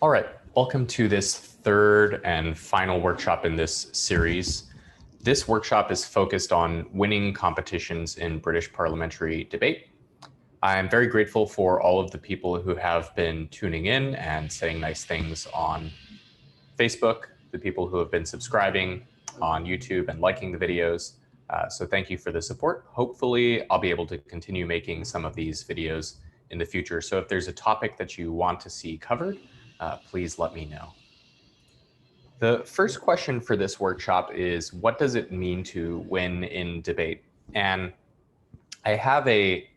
All right, welcome to this third and final workshop in this series. This workshop is focused on winning competitions in British parliamentary debate. I'm very grateful for all of the people who have been tuning in and saying nice things on Facebook, the people who have been subscribing on YouTube and liking the videos. So thank you for the support. Hopefully, I'll be able to continue making some of these videos in the future. So if there's a topic that you want to see covered, please let me know. The first question for this workshop is, what does it mean to win in debate? And I have a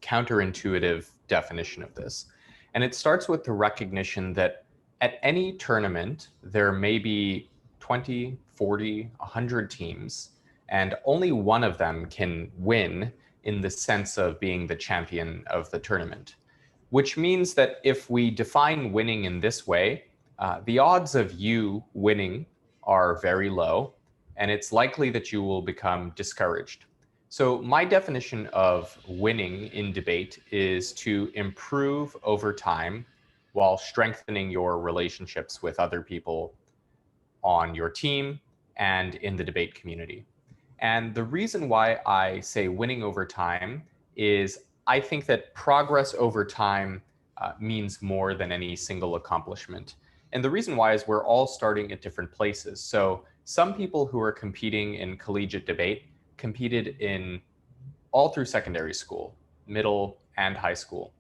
counterintuitive definition of this. And it starts with the recognition that at any tournament, there may be 20, 40, 100 teams, and only one of them can win in the sense of being the champion of the tournament. Which means that if we define winning in this way, the odds of you winning are very low, and it's likely that you will become discouraged. So my definition of winning in debate is to improve over time while strengthening your relationships with other people on your team and in the debate community. And the reason why I say winning over time is I think that progress over time means more than any single accomplishment. And the reason why is we're all starting at different places. So some people who are competing in collegiate debate competed in all through secondary school, middle and high school.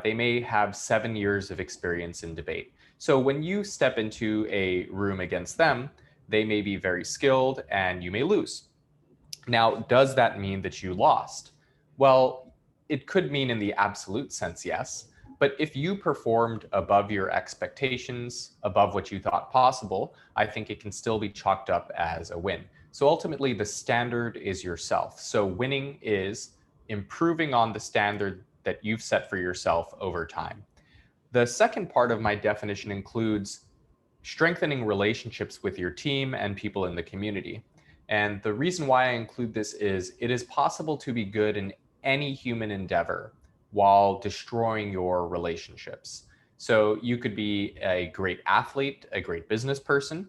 They may have 7 years of experience in debate. So when you step into a room against them, they may be very skilled and you may lose. Now, does that mean that you lost? Well, it could mean in the absolute sense, yes. But if you performed above your expectations, above what you thought possible, I think it can still be chalked up as a win. So ultimately, the standard is yourself. So winning is improving on the standard that you've set for yourself over time. The second part of my definition includes strengthening relationships with your team and people in the community. And the reason why I include this is it is possible to be good in any human endeavor while destroying your relationships. So you could be a great athlete, a great business person,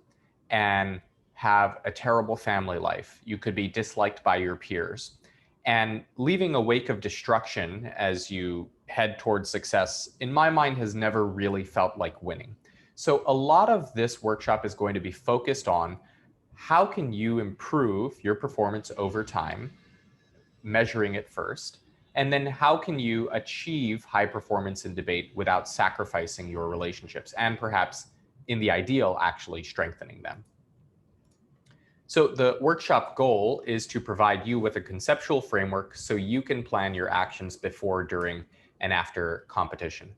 and have a terrible family life. You could be disliked by your peers. And leaving a wake of destruction as you head towards success, in my mind, has never really felt like winning. So a lot of this workshop is going to be focused on how can you improve your performance over time, measuring it first, and then how can you achieve high performance in debate without sacrificing your relationships and perhaps, in the ideal, actually strengthening them. So the workshop goal is to provide you with a conceptual framework so you can plan your actions before, during, and after competition.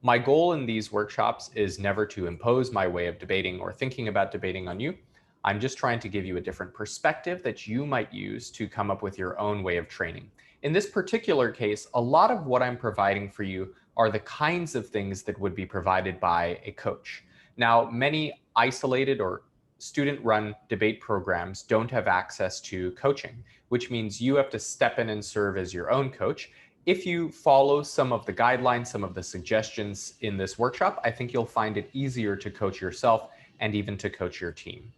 My goal in these workshops is never to impose my way of debating or thinking about debating on you. I'm just trying to give you a different perspective that you might use to come up with your own way of training. In this particular case, a lot of what I'm providing for you are the kinds of things that would be provided by a coach. Now, many isolated or student-run debate programs don't have access to coaching, which means you have to step in and serve as your own coach. If you follow some of the guidelines, some of the suggestions in this workshop, I think you'll find it easier to coach yourself and even to coach your team.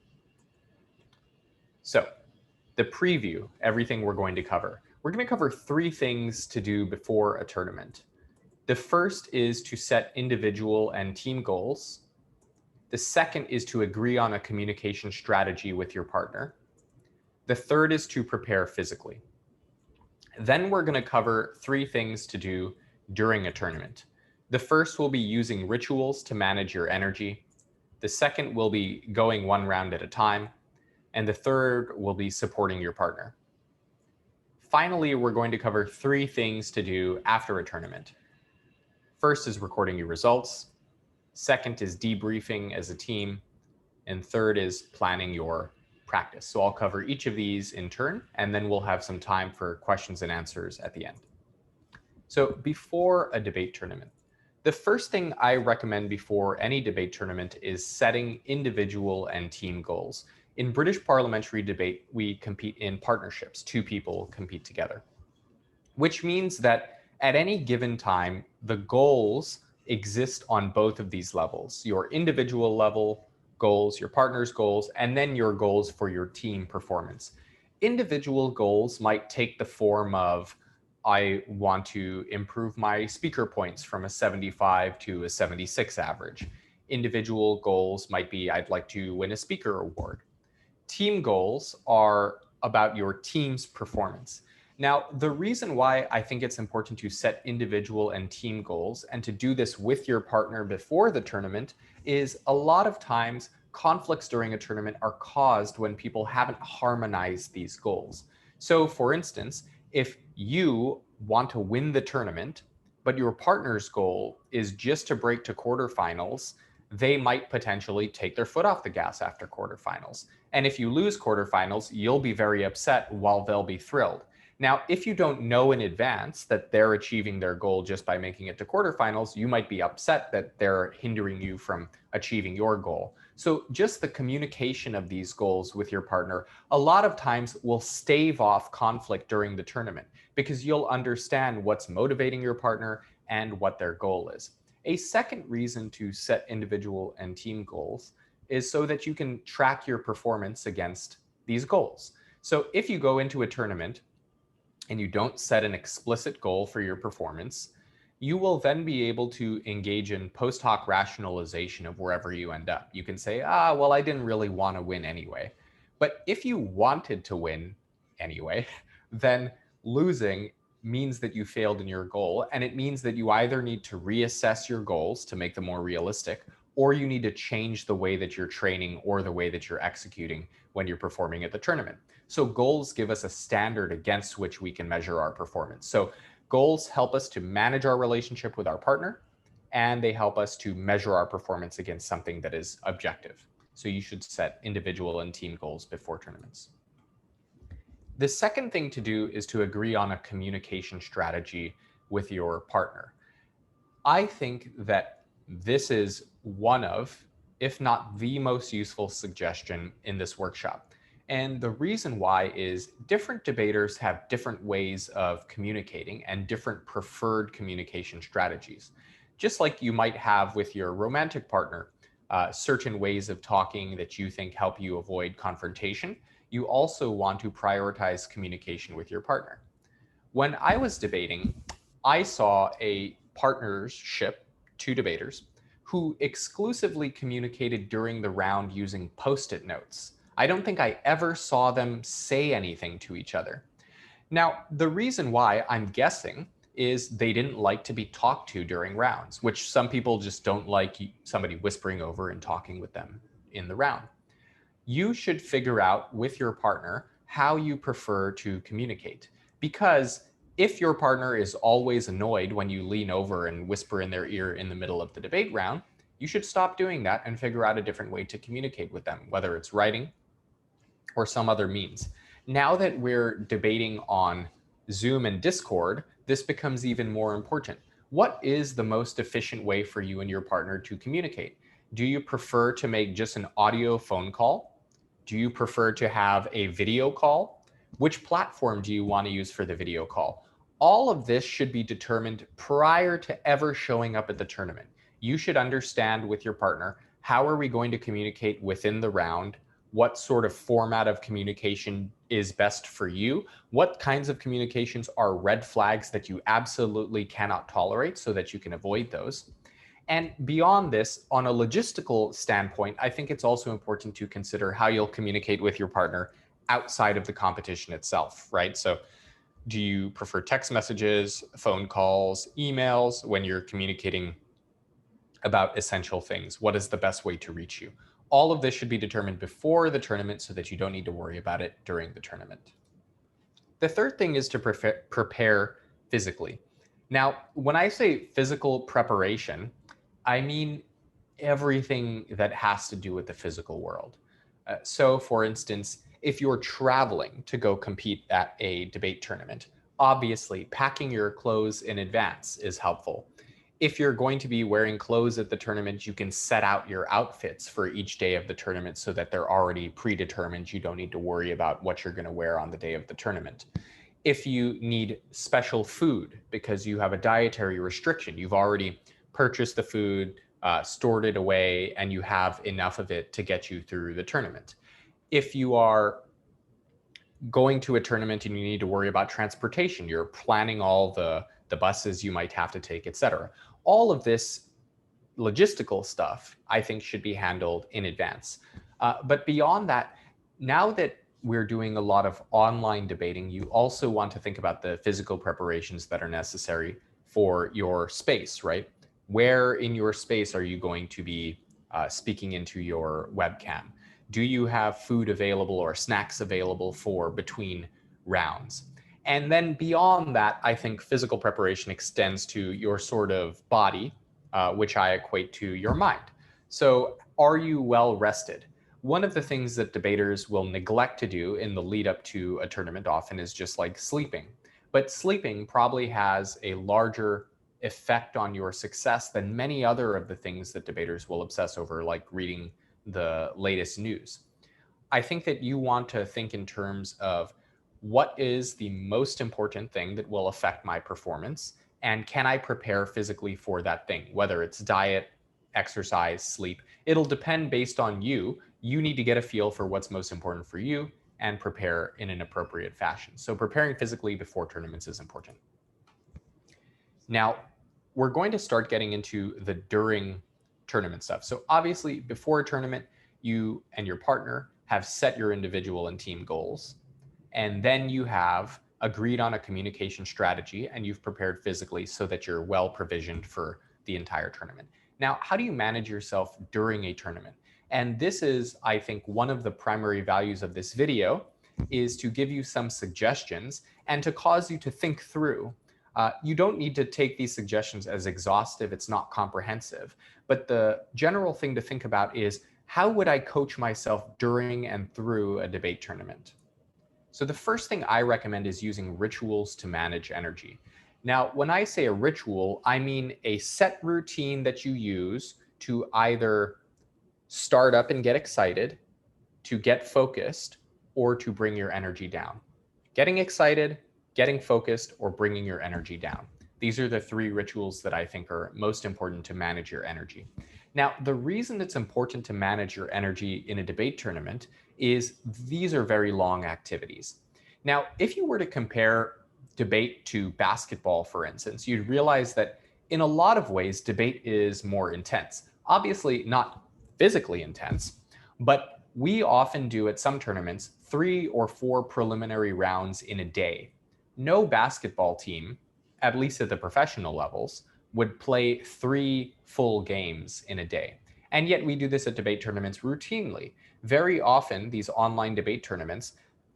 So the preview, everything we're going to cover. We're going to cover 3 things to do before a tournament. The first is to set individual and team goals. The second is to agree on a communication strategy with your partner. The third is to prepare physically. Then we're going to cover 3 things to do during a tournament. The first will be using rituals to manage your energy. The second will be going 1 round at a time. And the third will be supporting your partner. Finally, we're going to cover 3 things to do after a tournament. First is recording your results. Second is debriefing as a team. And third is planning your practice. So I'll cover each of these in turn, and then we'll have some time for questions and answers at the end. So before a debate tournament, the first thing I recommend before any debate tournament is setting individual and team goals. In British parliamentary debate, we compete in partnerships. 2 people compete together, which means that at any given time, the goals exist on both of these levels, your individual level goals, your partner's goals, and then your goals for your team performance. Individual goals might take the form of, I want to improve my speaker points from a 75 to a 76 average. Individual goals might be, I'd like to win a speaker award. Team goals are about your team's performance. Now, the reason why I think it's important to set individual and team goals and to do this with your partner before the tournament is a lot of times conflicts during a tournament are caused when people haven't harmonized these goals. So, for instance, if you want to win the tournament, but your partner's goal is just to break to quarterfinals, they might potentially take their foot off the gas after quarterfinals. And if you lose quarterfinals, you'll be very upset while they'll be thrilled. Now, if you don't know in advance that they're achieving their goal just by making it to quarterfinals, you might be upset that they're hindering you from achieving your goal. So just the communication of these goals with your partner, a lot of times will stave off conflict during the tournament because you'll understand what's motivating your partner and what their goal is. A second reason to set individual and team goals is so that you can track your performance against these goals. So if you go into a tournament and you don't set an explicit goal for your performance, you will then be able to engage in post hoc rationalization of wherever you end up. You can say, well, I didn't really want to win anyway. But if you wanted to win anyway, then losing means that you failed in your goal. And it means that you either need to reassess your goals to make them more realistic, or you need to change the way that you're training or the way that you're executing when you're performing at the tournament. So goals give us a standard against which we can measure our performance. So goals help us to manage our relationship with our partner, and they help us to measure our performance against something that is objective. So you should set individual and team goals before tournaments. The second thing to do is to agree on a communication strategy with your partner. I think that this is one of, if not the most useful suggestion in this workshop. And the reason why is different debaters have different ways of communicating and different preferred communication strategies. Just like you might have with your romantic partner, certain ways of talking that you think help you avoid confrontation, you also want to prioritize communication with your partner. When I was debating, I saw a partnership, two debaters, who exclusively communicated during the round using Post-it notes. I don't think I ever saw them say anything to each other. Now, the reason why, I'm guessing, is they didn't like to be talked to during rounds, which some people just don't like somebody whispering over and talking with them in the round. You should figure out with your partner how you prefer to communicate. Because if your partner is always annoyed when you lean over and whisper in their ear in the middle of the debate round, you should stop doing that and figure out a different way to communicate with them, whether it's writing or some other means. Now that we're debating on Zoom and Discord, this becomes even more important. What is the most efficient way for you and your partner to communicate? Do you prefer to make just an audio phone call? Do you prefer to have a video call? Which platform do you want to use for the video call? All of this should be determined prior to ever showing up at the tournament. You should understand with your partner, how are we going to communicate within the round? What sort of format of communication is best for you? What kinds of communications are red flags that you absolutely cannot tolerate so that you can avoid those? And beyond this, on a logistical standpoint, I think it's also important to consider how you'll communicate with your partner outside of the competition itself, right? So do you prefer text messages, phone calls, emails when you're communicating about essential things? What is the best way to reach you? All of this should be determined before the tournament so that you don't need to worry about it during the tournament. The third thing is to prepare physically. Now, when I say physical preparation, I mean everything that has to do with the physical world. So for instance, if you're traveling to go compete at a debate tournament, obviously packing your clothes in advance is helpful. If you're going to be wearing clothes at the tournament, you can set out your outfits for each day of the tournament so that they're already predetermined. You don't need to worry about what you're going to wear on the day of the tournament. If you need special food because you have a dietary restriction, you've already purchased the food, stored it away, and you have enough of it to get you through the tournament. If you are going to a tournament and you need to worry about transportation, you're planning all the buses you might have to take, etc. All of this logistical stuff, I think, should be handled in advance. But beyond that, now that we're doing a lot of online debating, you also want to think about the physical preparations that are necessary for your space, right? Where in your space are you going to be speaking into your webcam? Do you have food available or snacks available for between rounds? And then beyond that, I think physical preparation extends to your sort of body, which I equate to your mind. So are you well rested? One of the things that debaters will neglect to do in the lead up to a tournament often is just like sleeping. But sleeping probably has a larger effect on your success than many other of the things that debaters will obsess over, like reading the latest news. I think that you want to think in terms of what is the most important thing that will affect my performance, and can I prepare physically for that thing, whether it's diet, exercise, sleep. It'll depend based on you. You need to get a feel for what's most important for you and prepare in an appropriate fashion. So preparing physically before tournaments is important. Now, we're going to start getting into the during tournament stuff. So obviously, before a tournament, you and your partner have set your individual and team goals. And then you have agreed on a communication strategy and you've prepared physically so that you're well provisioned for the entire tournament. Now, how do you manage yourself during a tournament? And this is, I think, one of the primary values of this video is to give you some suggestions and to cause you to think through. You don't need to take these suggestions as exhaustive. It's not comprehensive. But the general thing to think about is, how would I coach myself during and through a debate tournament? So the first thing I recommend is using rituals to manage energy. Now, when I say a ritual, I mean a set routine that you use to either start up and get excited, to get focused, or to bring your energy down. Getting excited, getting focused, or bringing your energy down. These are the three rituals that I think are most important to manage your energy. Now, the reason it's important to manage your energy in a debate tournament is these are very long activities. Now, if you were to compare debate to basketball, for instance, you'd realize that in a lot of ways, debate is more intense. Obviously, not physically intense, but we often do at some tournaments 3 or 4 preliminary rounds in a day. No basketball team, at least at the professional levels, would play 3 full games in a day. And yet we do this at debate tournaments routinely. Very often, these online debate tournaments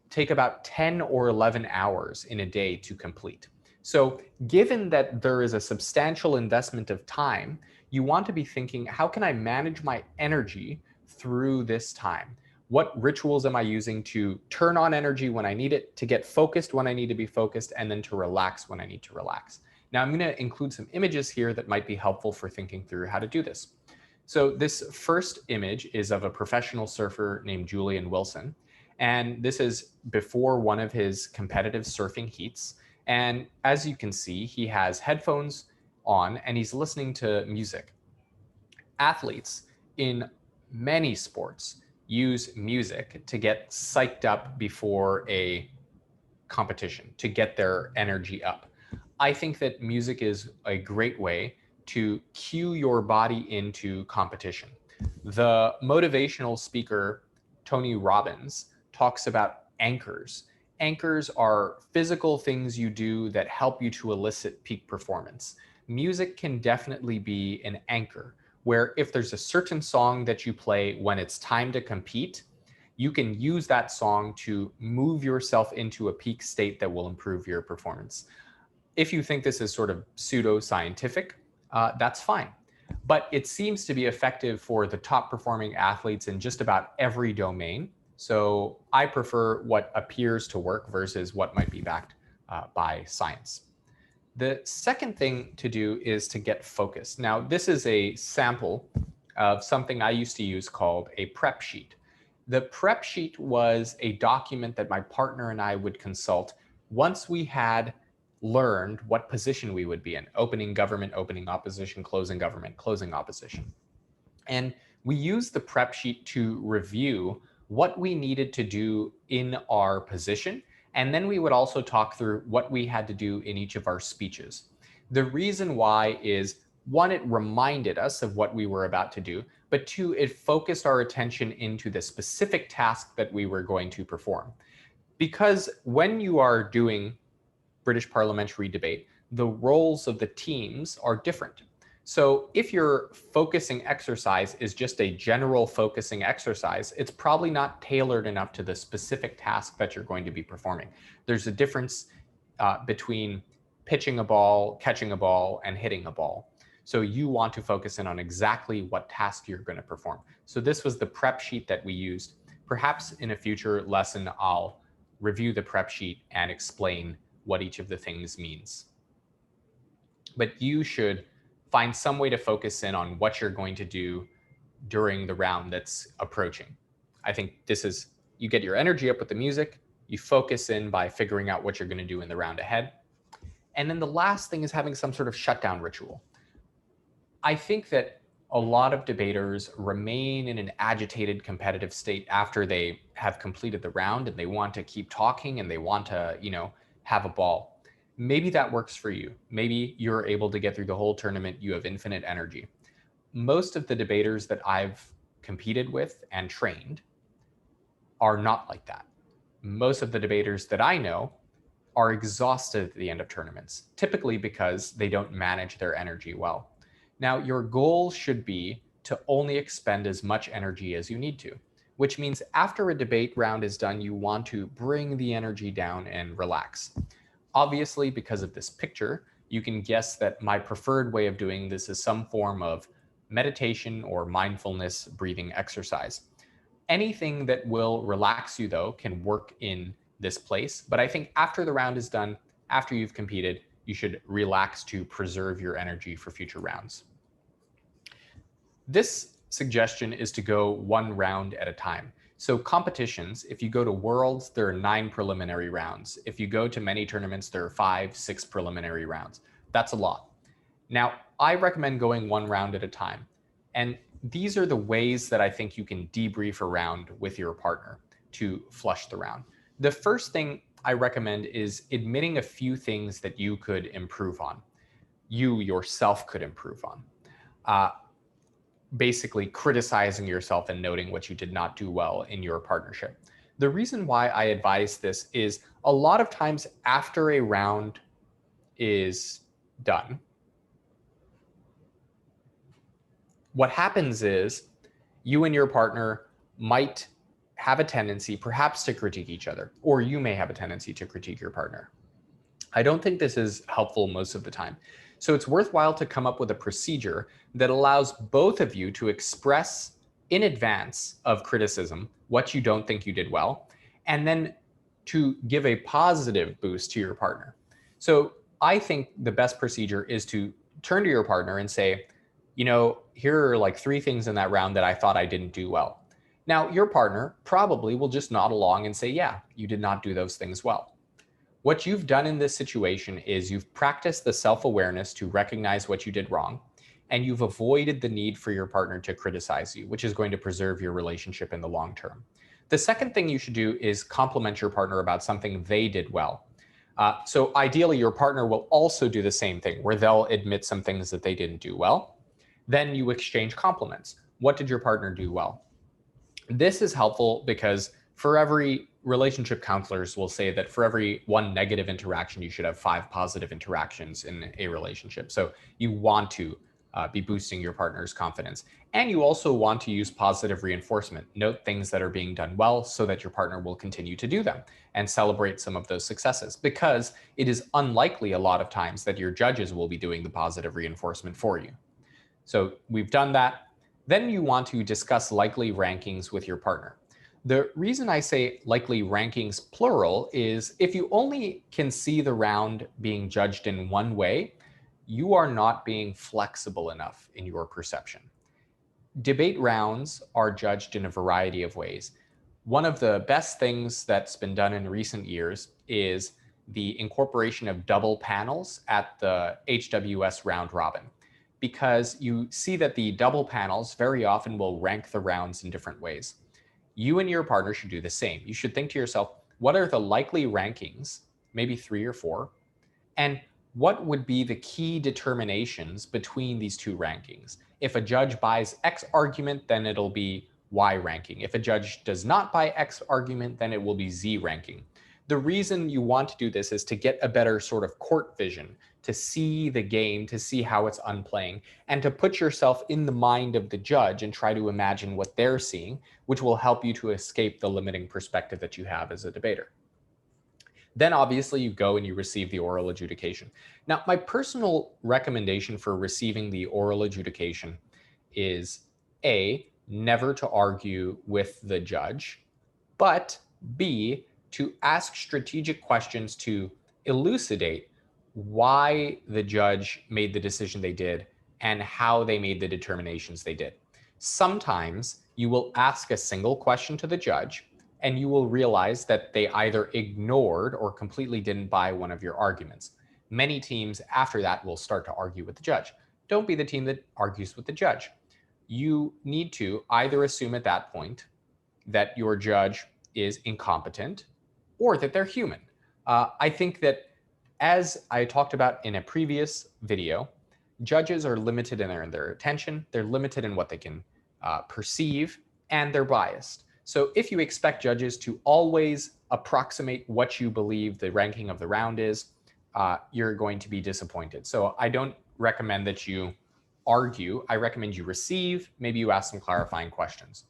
take about 10 or 11 hours in a day to complete. So given that there is a substantial investment of time, you want to be thinking, how can I manage my energy through this time? What rituals am I using to turn on energy when I need it, to get focused when I need to be focused, and then to relax when I need to relax? Now, I'm going to include some images here that might be helpful for thinking through how to do this. So this first image is of a professional surfer named Julian Wilson. And this is before one of his competitive surfing heats. And as you can see, he has headphones on and he's listening to music. Athletes in many sports use music to get psyched up before a competition, to get their energy up. I think that music is a great way to cue your body into competition. The motivational speaker, Tony Robbins, talks about anchors. Anchors are physical things you do that help you to elicit peak performance. Music can definitely be an anchor, where if there's a certain song that you play when it's time to compete, you can use that song to move yourself into a peak state that will improve your performance. If you think this is sort of pseudo-scientific, that's fine. But it seems to be effective for the top performing athletes in just about every domain. So I prefer what appears to work versus what might be backed by science. The second thing to do is to get focused. Now, this is a sample of something I used to use called a prep sheet. The prep sheet was a document that my partner and I would consult once we had learned what position we would be in: opening government, opening opposition, closing government, closing opposition. And we used the prep sheet to review what we needed to do in our position. And then we would also talk through what we had to do in each of our speeches. The reason why is, one, it reminded us of what we were about to do, but two, it focused our attention into the specific task that we were going to perform. Because when you are doing British parliamentary debate, the roles of the teams are different. So if your focusing exercise is just a general focusing exercise, it's probably not tailored enough to the specific task that you're going to be performing. There's a difference between pitching a ball, catching a ball, and hitting a ball. So you want to focus in on exactly what task you're going to perform. So this was the prep sheet that we used. Perhaps in a future lesson, I'll review the prep sheet and explain what each of the things means. But you should find some way to focus in on what you're going to do during the round that's approaching. I think this is, you get your energy up with the music, you focus in by figuring out what you're going to do in the round ahead. And then the last thing is having some sort of shutdown ritual. I think that a lot of debaters remain in an agitated competitive state after they have completed the round, and they want to keep talking and they want to, have a ball. Maybe that works for you. Maybe you're able to get through the whole tournament. You have infinite energy. Most of the debaters that I've competed with and trained are not like that. Most of the debaters that I know are exhausted at the end of tournaments, typically because they don't manage their energy well. Now, your goal should be to only expend as much energy as you need to, which means after a debate round is done, you want to bring the energy down and relax. Obviously, because of this picture, you can guess that my preferred way of doing this is some form of meditation or mindfulness breathing exercise. Anything that will relax you, though, can work in this place. But I think after the round is done, after you've competed, you should relax to preserve your energy for future rounds. This suggestion is to go one round at a time. So competitions, if you go to Worlds, there are 9 preliminary rounds. If you go to many tournaments, there are 5, 6 preliminary rounds. That's a lot. Now, I recommend going one round at a time. And these are the ways that I think you can debrief a round with your partner to flush the round. The first thing I recommend is admitting a few things that you could improve on, you yourself could improve on. Basically criticizing yourself and noting what you did not do well in your partnership. The reason why I advise this is a lot of times after a round is done, what happens is you and your partner might have a tendency perhaps to critique each other, or you may have a tendency to critique your partner. I don't think this is helpful most of the time. So it's worthwhile to come up with a procedure that allows both of you to express in advance of criticism what you don't think you did well, and then to give a positive boost to your partner. So I think the best procedure is to turn to your partner and say, here are like 3 things in that round that I thought I didn't do well. Now, your partner probably will just nod along and say, yeah, you did not do those things well. What you've done in this situation is you've practiced the self-awareness to recognize what you did wrong, and you've avoided the need for your partner to criticize you, which is going to preserve your relationship in the long term. The second thing you should do is compliment your partner about something they did well. So ideally, your partner will also do the same thing, where they'll admit some things that they didn't do well. Then you exchange compliments. What did your partner do well? This is helpful because relationship counselors will say that for every 1 negative interaction, you should have 5 positive interactions in a relationship. So you want to be boosting your partner's confidence. And you also want to use positive reinforcement. Note things that are being done well so that your partner will continue to do them and celebrate some of those successes, because it is unlikely a lot of times that your judges will be doing the positive reinforcement for you. So we've done that. Then you want to discuss likely rankings with your partner. The reason I say likely rankings plural is if you only can see the round being judged in one way, you are not being flexible enough in your perception. Debate rounds are judged in a variety of ways. One of the best things that's been done in recent years is the incorporation of double panels at the HWS round robin, because you see that the double panels very often will rank the rounds in different ways. You and your partner should do the same. You should think to yourself, what are the likely rankings, maybe 3 or 4, and what would be the key determinations between these two rankings? If a judge buys X argument, then it'll be Y ranking. If a judge does not buy X argument, then it will be Z ranking. The reason you want to do this is to get a better sort of court vision, to see the game, to see how it's unplaying, and to put yourself in the mind of the judge and try to imagine what they're seeing, which will help you to escape the limiting perspective that you have as a debater. Then obviously you go and you receive the oral adjudication. Now, my personal recommendation for receiving the oral adjudication is A, never to argue with the judge, but B, to ask strategic questions to elucidate why the judge made the decision they did and how they made the determinations they did. Sometimes you will ask a single question to the judge and you will realize that they either ignored or completely didn't buy one of your arguments. Many teams after that will start to argue with the judge. Don't be the team that argues with the judge. You need to either assume at that point that your judge is incompetent or that they're human. I think that, as I talked about in a previous video, judges are limited in their attention, they're limited in what they can perceive, and they're biased. So if you expect judges to always approximate what you believe the ranking of the round is, you're going to be disappointed. So I don't recommend that you argue. I recommend you receive, maybe you ask some clarifying questions.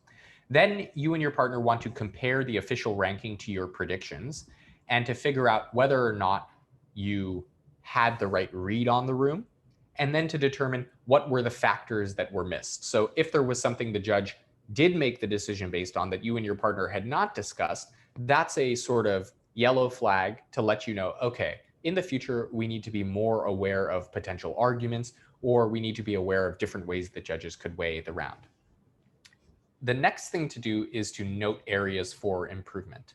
Then you and your partner want to compare the official ranking to your predictions and to figure out whether or not you had the right read on the room, and then to determine what were the factors that were missed. So if there was something the judge did make the decision based on that you and your partner had not discussed, that's a sort of yellow flag to let you know, okay, in the future, we need to be more aware of potential arguments, or we need to be aware of different ways that judges could weigh the round. The next thing to do is to note areas for improvement.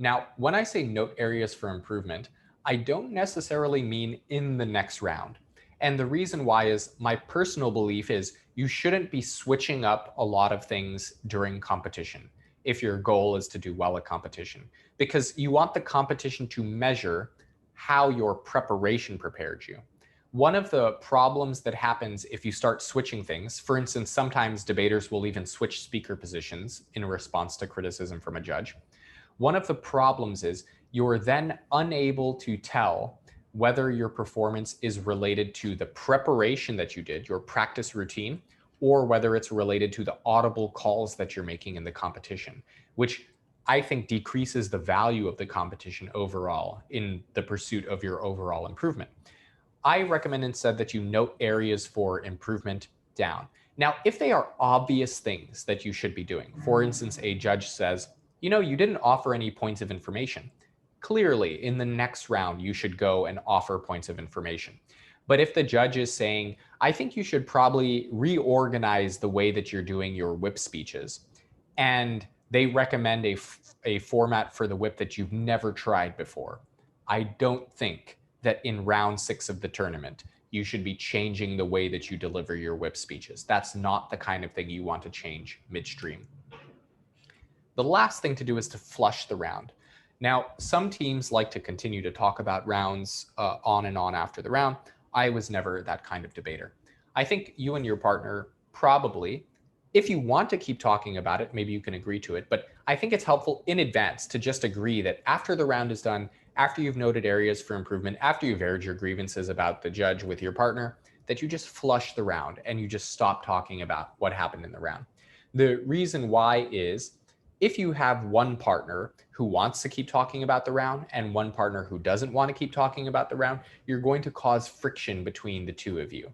Now, when I say note areas for improvement, I don't necessarily mean in the next round. And the reason why is my personal belief is you shouldn't be switching up a lot of things during competition if your goal is to do well at competition, because you want the competition to measure how your preparation prepared you. One of the problems that happens if you start switching things, for instance, sometimes debaters will even switch speaker positions in response to criticism from a judge. One of the problems is you're then unable to tell whether your performance is related to the preparation that you did, your practice routine, or whether it's related to the audible calls that you're making in the competition, which I think decreases the value of the competition overall in the pursuit of your overall improvement. I recommend instead that you note areas for improvement down. Now, if they are obvious things that you should be doing, for instance, a judge says, you know, you didn't offer any points of information. Clearly, in the next round, you should go and offer points of information. But if the judge is saying, I think you should probably reorganize the way that you're doing your whip speeches, and they recommend a format for the whip that you've never tried before, I don't think that in round 6 of the tournament, you should be changing the way that you deliver your whip speeches. That's not the kind of thing you want to change midstream. The last thing to do is to flush the round. Now, some teams like to continue to talk about rounds on and on after the round. I was never that kind of debater. I think you and your partner probably, if you want to keep talking about it, maybe you can agree to it. But I think it's helpful in advance to just agree that after the round is done, after you've noted areas for improvement, after you've aired your grievances about the judge with your partner, that you just flush the round and you just stop talking about what happened in the round. The reason why is if you have one partner who wants to keep talking about the round and one partner who doesn't want to keep talking about the round, you're going to cause friction between the two of you.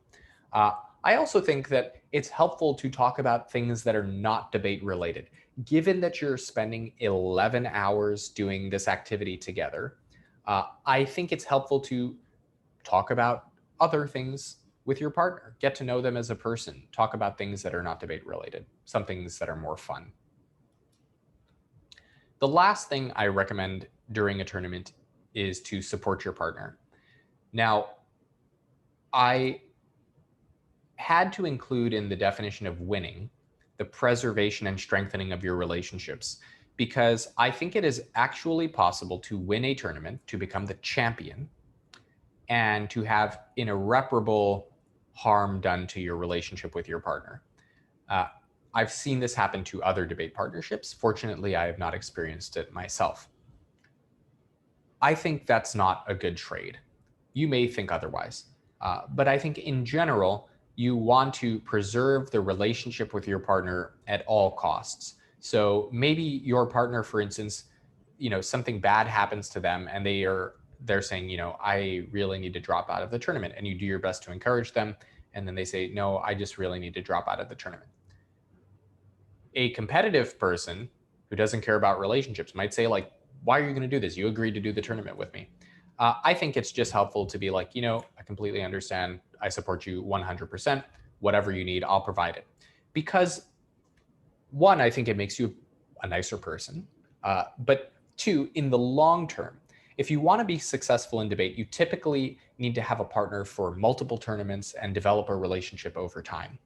I also think that it's helpful to talk about things that are not debate related. Given that you're spending 11 hours doing this activity together, I think it's helpful to talk about other things with your partner. Get to know them as a person. Talk about things that are not debate related, some things that are more fun. The last thing I recommend during a tournament is to support your partner. Now, I had to include in the definition of winning the preservation and strengthening of your relationships, because I think it is actually possible to win a tournament, to become the champion, and to have an irreparable harm done to your relationship with your partner. I've seen this happen to other debate partnerships. Fortunately, I have not experienced it myself. I think that's not a good trade. You may think otherwise, but I think in general, you want to preserve the relationship with your partner at all costs. So maybe your partner, for instance, something bad happens to them and they're saying, I really need to drop out of the tournament, and you do your best to encourage them. And then they say, no, I just really need to drop out of the tournament. A competitive person who doesn't care about relationships might say, like, why are you going to do this? You agreed to do the tournament with me. I think it's just helpful to be like, I completely understand. I support you 100%. Whatever you need, I'll provide it. Because one, I think it makes you a nicer person. But two, in the long term, if you want to be successful in debate, you typically need to have a partner for multiple tournaments and develop a relationship over time.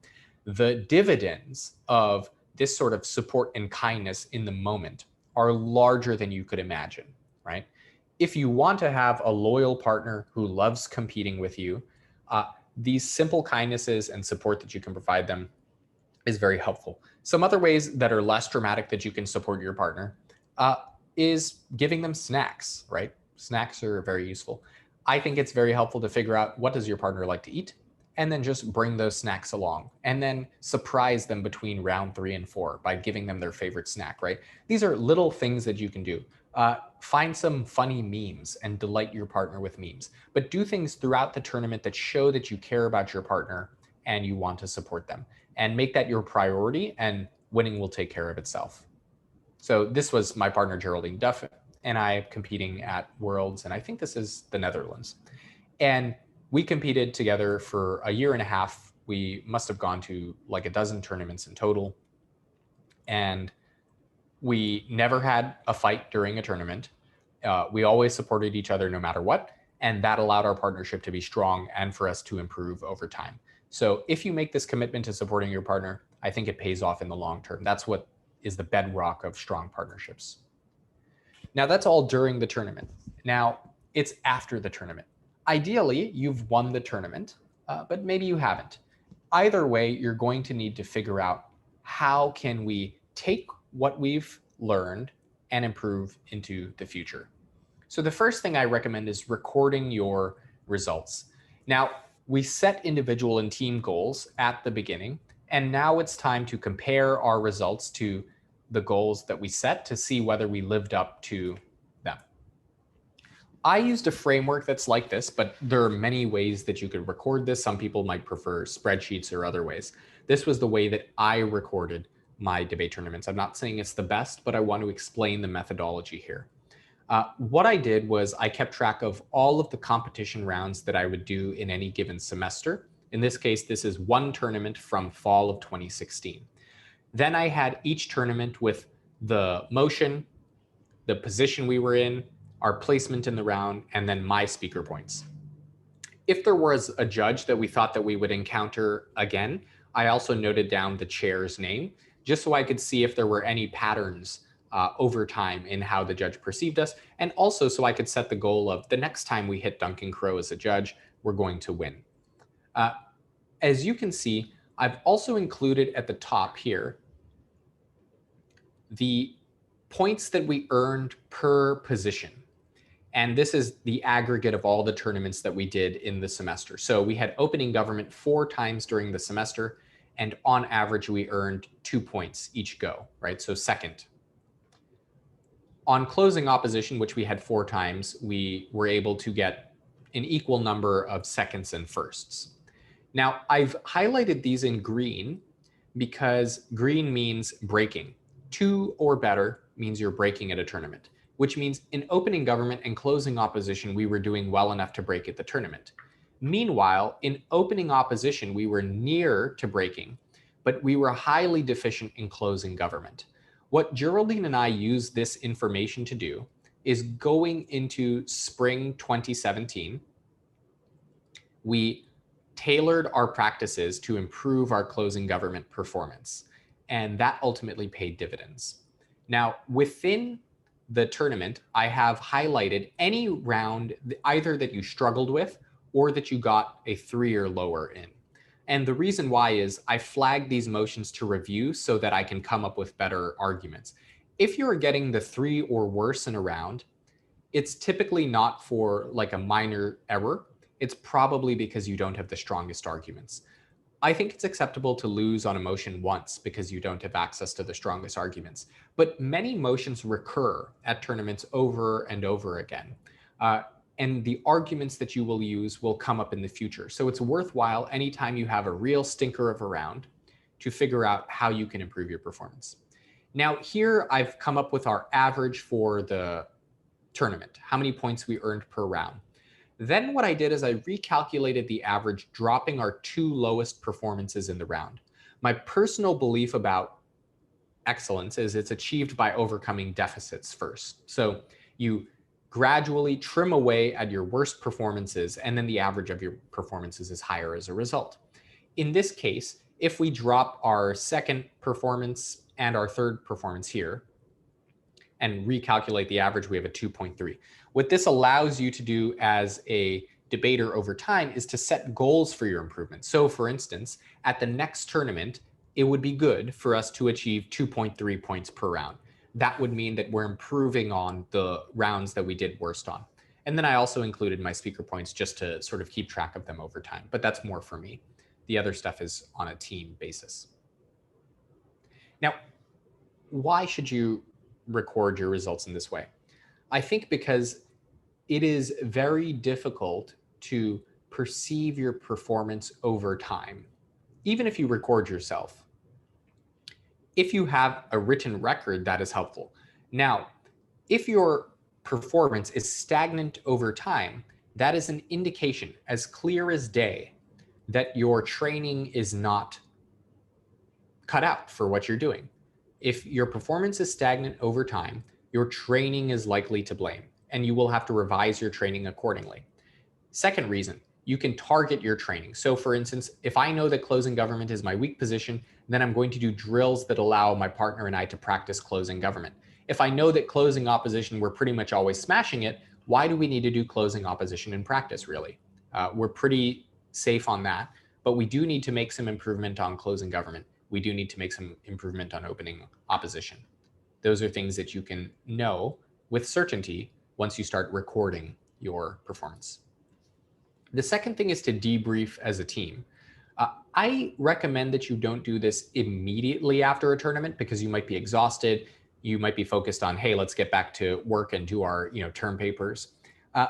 The dividends of this sort of support and kindness in the moment are larger than you could imagine, right? If you want to have a loyal partner who loves competing with you, these simple kindnesses and support that you can provide them is very helpful. Some other ways that are less dramatic that you can support your partner is giving them snacks, right? Snacks are very useful. I think it's very helpful to figure out, what does your partner like to eat? And then just bring those snacks along, and then surprise them between round 3 and 4 by giving them their favorite snack, right? These are little things that you can do. Find some funny memes and delight your partner with memes, but do things throughout the tournament that show that you care about your partner and you want to support them, and make that your priority, and winning will take care of itself. So this was my partner, Geraldine Duff, and I competing at Worlds, and I think this is the Netherlands. And we competed together for a year and a half. We must have gone to like a dozen tournaments in total. And we never had a fight during a tournament. We always supported each other no matter what. And that allowed our partnership to be strong and for us to improve over time. So if you make this commitment to supporting your partner, I think it pays off in the long term. That's what is the bedrock of strong partnerships. Now, that's all during the tournament. Now, it's after the tournament. Ideally, you've won the tournament, but maybe you haven't. Either way, you're going to need to figure out, how can we take what we've learned and improve into the future? So the first thing I recommend is recording your results. Now, we set individual and team goals at the beginning, and now it's time to compare our results to the goals that we set to see whether we lived up to them. I used a framework that's like this, but there are many ways that you could record this. Some people might prefer spreadsheets or other ways. This was the way that I recorded my debate tournaments. I'm not saying it's the best, but I want to explain the methodology here. What I did was I kept track of all of the competition rounds that I would do in any given semester. In this case, this is one tournament from fall of 2016. Then I had each tournament with the motion, the position we were in, our placement in the round, and then my speaker points. If there was a judge that we thought that we would encounter again, I also noted down the chair's name, just so I could see if there were any patterns over time in how the judge perceived us, and also so I could set the goal of, the next time we hit Duncan Crow as a judge, we're going to win. As you can see, I've also included at the top here the points that we earned per position. And this is the aggregate of all the tournaments that we did in the semester. So we had opening government 4 times during the semester, and on average, we earned 2 points each go, right? So second. On closing opposition, which we had 4 times, we were able to get an equal number of seconds and firsts. Now, I've highlighted these in green because green means breaking. 2 or better means you're breaking at a tournament, which means in opening government and closing opposition, we were doing well enough to break at the tournament. Meanwhile, in opening opposition, we were near to breaking, but we were highly deficient in closing government. What Geraldine and I use this information to do is going into spring 2017, we tailored our practices to improve our closing government performance, and that ultimately paid dividends. Now, within the tournament, I have highlighted any round either that you struggled with or that you got a 3 or lower in. And the reason why is I flagged these motions to review so that I can come up with better arguments. If you're getting the 3 or worse in a round, it's typically not for like a minor error. It's probably because you don't have the strongest arguments. I think it's acceptable to lose on a motion once because you don't have access to the strongest arguments. But many motions recur at tournaments over and over again. And the arguments that you will use will come up in the future. So it's worthwhile anytime you have a real stinker of a round to figure out how you can improve your performance. Now here I've come up with our average for the tournament, how many points we earned per round. Then what I did is I recalculated the average, dropping our 2 lowest performances in the round. My personal belief about excellence is it's achieved by overcoming deficits first. So you gradually trim away at your worst performances, and then the average of your performances is higher as a result. In this case, if we drop our second performance and our third performance here, and recalculate the average, we have a 2.3. What this allows you to do as a debater over time is to set goals for your improvement. So for instance, at the next tournament, it would be good for us to achieve 2.3 points per round. That would mean that we're improving on the rounds that we did worst on. And then I also included my speaker points just to sort of keep track of them over time, but that's more for me. The other stuff is on a team basis. Now, why should you record your results in this way? I think because it is very difficult to perceive your performance over time, even if you record yourself. If you have a written record, that is helpful. Now, if your performance is stagnant over time, that is an indication as clear as day that your training is not cut out for what you're doing. If your performance is stagnant over time, your training is likely to blame, and you will have to revise your training accordingly. Second reason, you can target your training. So for instance, if I know that closing government is my weak position, then I'm going to do drills that allow my partner and I to practice closing government. If I know that closing opposition, we're pretty much always smashing it, why do we need to do closing opposition in practice, really? We're pretty safe on that, but we do need to make some improvement on closing government. We do need to make some improvement on opening opposition. Those are things that you can know with certainty once you start recording your performance. The second thing is to debrief as a team. I recommend that you don't do this immediately after a tournament because you might be exhausted. You might be focused on, hey, let's get back to work and do our term papers.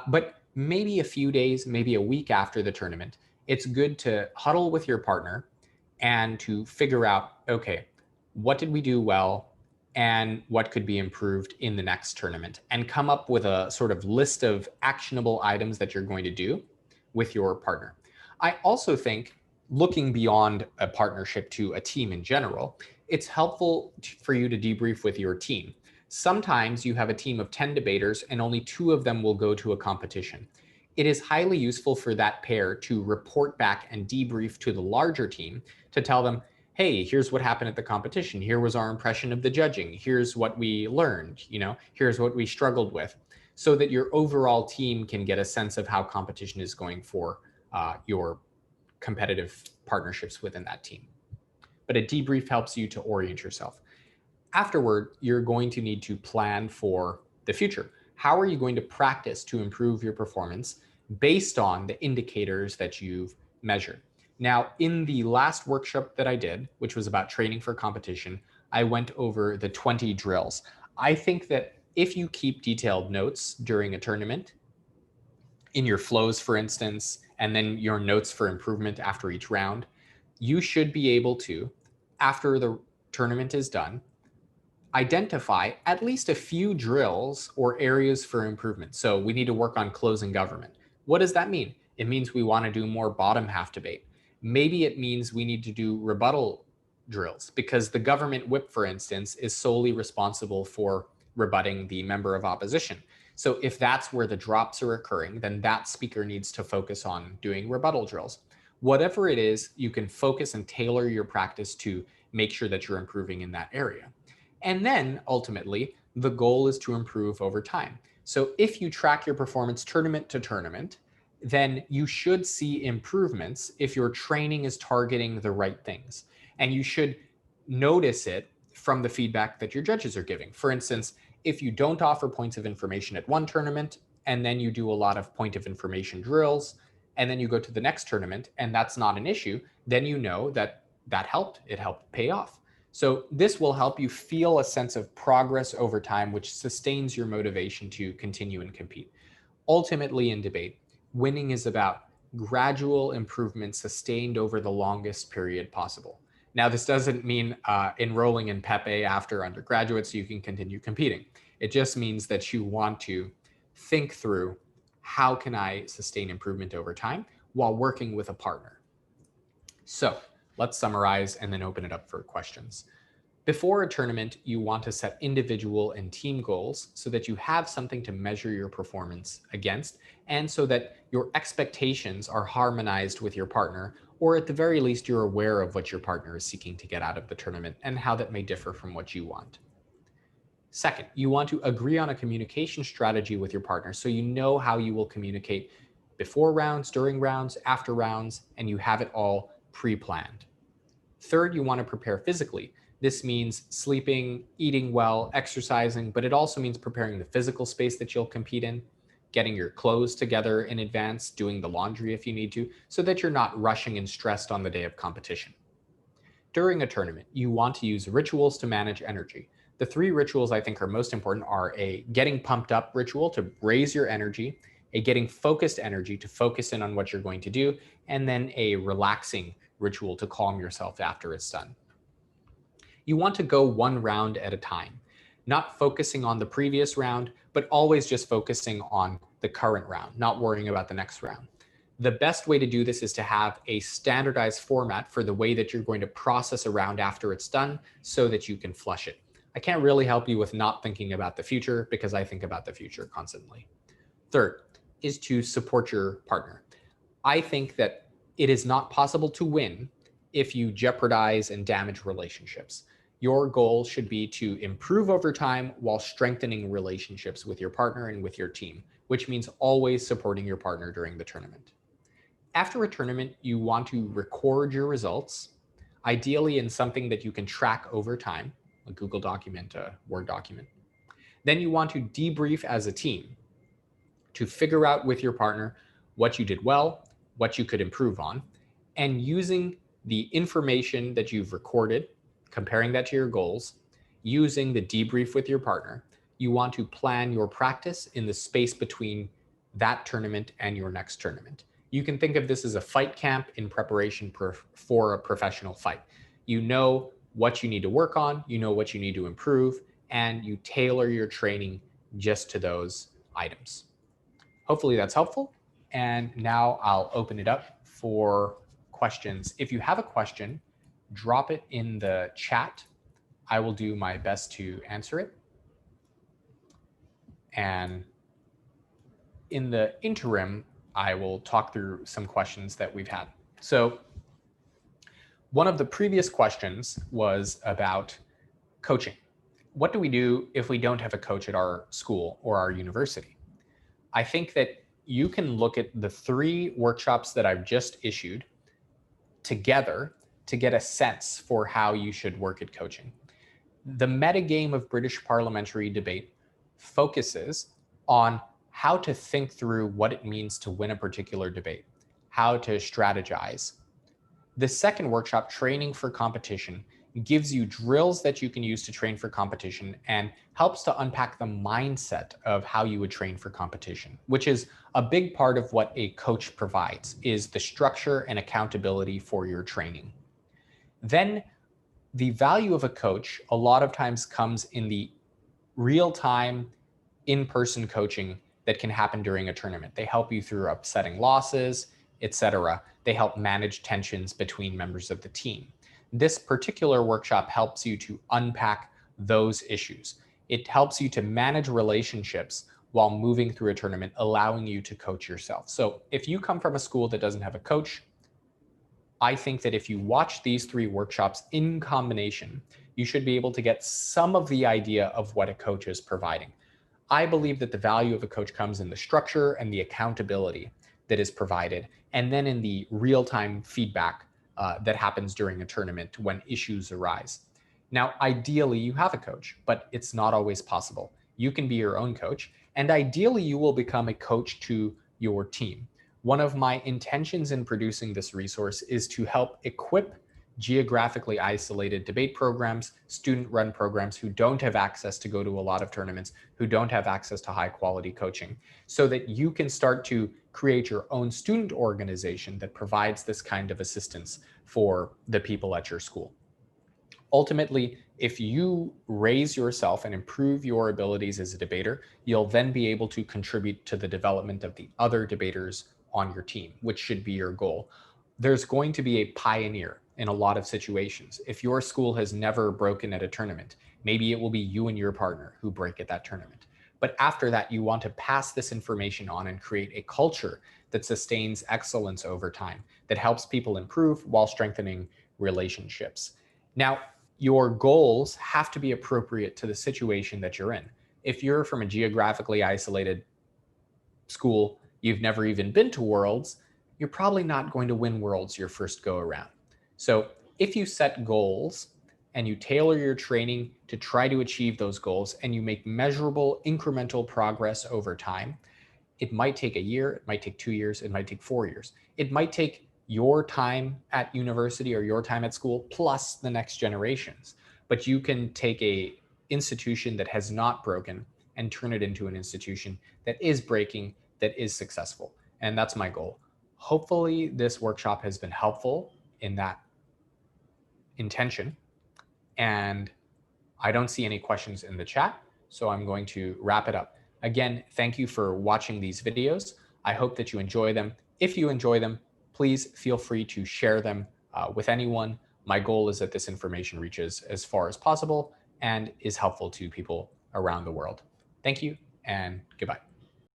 But maybe a few days, maybe a week after the tournament, it's good to huddle with your partner and to figure out, okay, what did we do well and what could be improved in the next tournament, and come up with a sort of list of actionable items that you're going to do with your partner. I also think looking beyond a partnership to a team in general, it's helpful for you to debrief with your team. Sometimes you have a team of 10 debaters and only 2 of them will go to a competition. It is highly useful for that pair to report back and debrief to the larger team to tell them, hey, here's what happened at the competition. Here was our impression of the judging. Here's what we learned, here's what we struggled with, so that your overall team can get a sense of how competition is going for your competitive partnerships within that team. But a debrief helps you to orient yourself. Afterward, you're going to need to plan for the future. How are you going to practice to improve your performance based on the indicators that you've measured? Now, in the last workshop that I did, which was about training for competition, I went over the 20 drills. I think that if you keep detailed notes during a tournament, in your flows, for instance, and then your notes for improvement after each round, you should be able to, after the tournament is done, identify at least a few drills or areas for improvement. So we need to work on closing government. What does that mean? It means we want to do more bottom half debate. Maybe it means we need to do rebuttal drills because the government whip, for instance, is solely responsible for rebutting the member of opposition. So if that's where the drops are occurring, then that speaker needs to focus on doing rebuttal drills. Whatever it is, you can focus and tailor your practice to make sure that you're improving in that area. And then ultimately, the goal is to improve over time. So if you track your performance tournament to tournament, then you should see improvements if your training is targeting the right things. And you should notice it from the feedback that your judges are giving. For instance, if you don't offer points of information at one tournament, and then you do a lot of point of information drills, and then you go to the next tournament, and that's not an issue, then you know that that helped. It helped pay off. So this will help you feel a sense of progress over time, which sustains your motivation to continue and compete. Ultimately, in debate, winning is about gradual improvement sustained over the longest period possible. Now, this doesn't mean enrolling in Pepe after undergraduate so you can continue competing. It just means that you want to think through, how can I sustain improvement over time while working with a partner? So let's summarize and then open it up for questions. Before a tournament, you want to set individual and team goals so that you have something to measure your performance against, and so that your expectations are harmonized with your partner, or at the very least, you're aware of what your partner is seeking to get out of the tournament and how that may differ from what you want. Second, you want to agree on a communication strategy with your partner so you know how you will communicate before rounds, during rounds, after rounds, and you have it all pre-planned. Third, you want to prepare physically. This means sleeping, eating well, exercising, but it also means preparing the physical space that you'll compete in, getting your clothes together in advance, doing the laundry if you need to, so that you're not rushing and stressed on the day of competition. During a tournament, you want to use rituals to manage energy. The 3 rituals I think are most important are a getting pumped up ritual to raise your energy, a getting focused energy to focus in on what you're going to do, and then a relaxing ritual to calm yourself after it's done. You want to go one round at a time, not focusing on the previous round, but always just focusing on the current round, not worrying about the next round. The best way to do this is to have a standardized format for the way that you're going to process a round after it's done so that you can flush it. I can't really help you with not thinking about the future because I think about the future constantly. Third is to support your partner. I think that it is not possible to win if you jeopardize and damage relationships. Your goal should be to improve over time while strengthening relationships with your partner and with your team, which means always supporting your partner during the tournament. After a tournament, you want to record your results, ideally in something that you can track over time, a Google document, a Word document. Then you want to debrief as a team to figure out with your partner what you did well, what you could improve on, and using the information that you've recorded, comparing that to your goals, using the debrief with your partner, you want to plan your practice in the space between that tournament and your next tournament. You can think of this as a fight camp in preparation for a professional fight. You know what you need to work on, you know what you need to improve, and you tailor your training just to those items. Hopefully that's helpful. And now I'll open it up for questions. If you have a question, drop it in the chat. I will do my best to answer it. And in the interim, I will talk through some questions that we've had. So one of the previous questions was about coaching. What do we do if we don't have a coach at our school or our university? I think that you can look at the 3 workshops that I've just issued together to get a sense for how you should work at coaching. The metagame of British parliamentary debate focuses on how to think through what it means to win a particular debate, how to strategize. The second workshop, Training for Competition, gives you drills that you can use to train for competition and helps to unpack the mindset of how you would train for competition, which is a big part of what a coach provides, is the structure and accountability for your training. Then the value of a coach a lot of times comes in the real-time in-person coaching that can happen during a tournament. They help you through upsetting losses, etc. They help manage tensions between members of the team. This particular workshop helps you to unpack those issues. It helps you to manage relationships while moving through a tournament, allowing you to coach yourself. So if you come from a school that doesn't have a coach, I think that if you watch these 3 workshops in combination, you should be able to get some of the idea of what a coach is providing. I believe that the value of a coach comes in the structure and the accountability that is provided, and then in the real-time feedback that happens during a tournament when issues arise. Now, ideally, you have a coach, but it's not always possible. You can be your own coach, and ideally, you will become a coach to your team. One of my intentions in producing this resource is to help equip geographically isolated debate programs, student-run programs who don't have access to go to a lot of tournaments, who don't have access to high-quality coaching, so that you can start to create your own student organization that provides this kind of assistance for the people at your school. Ultimately, if you raise yourself and improve your abilities as a debater, you'll then be able to contribute to the development of the other debaters on your team, which should be your goal. There's going to be a pioneer in a lot of situations. If your school has never broken at a tournament, maybe it will be you and your partner who break at that tournament. But after that, you want to pass this information on and create a culture that sustains excellence over time, that helps people improve while strengthening relationships. Now, your goals have to be appropriate to the situation that you're in. If you're from a geographically isolated school, you've never even been to Worlds, you're probably not going to win Worlds your first go around. So if you set goals and you tailor your training to try to achieve those goals and you make measurable incremental progress over time, it might take a year, it might take 2 years, it might take 4 years. It might take your time at university or your time at school plus the next generations. But you can take a institution that has not broken and turn it into an institution that is breaking, that is successful. And that's my goal. Hopefully this workshop has been helpful in that intention. And I don't see any questions in the chat, so I'm going to wrap it up. Again, thank you for watching these videos. I hope that you enjoy them. If you enjoy them, please feel free to share them with anyone. My goal is that this information reaches as far as possible and is helpful to people around the world. Thank you and goodbye.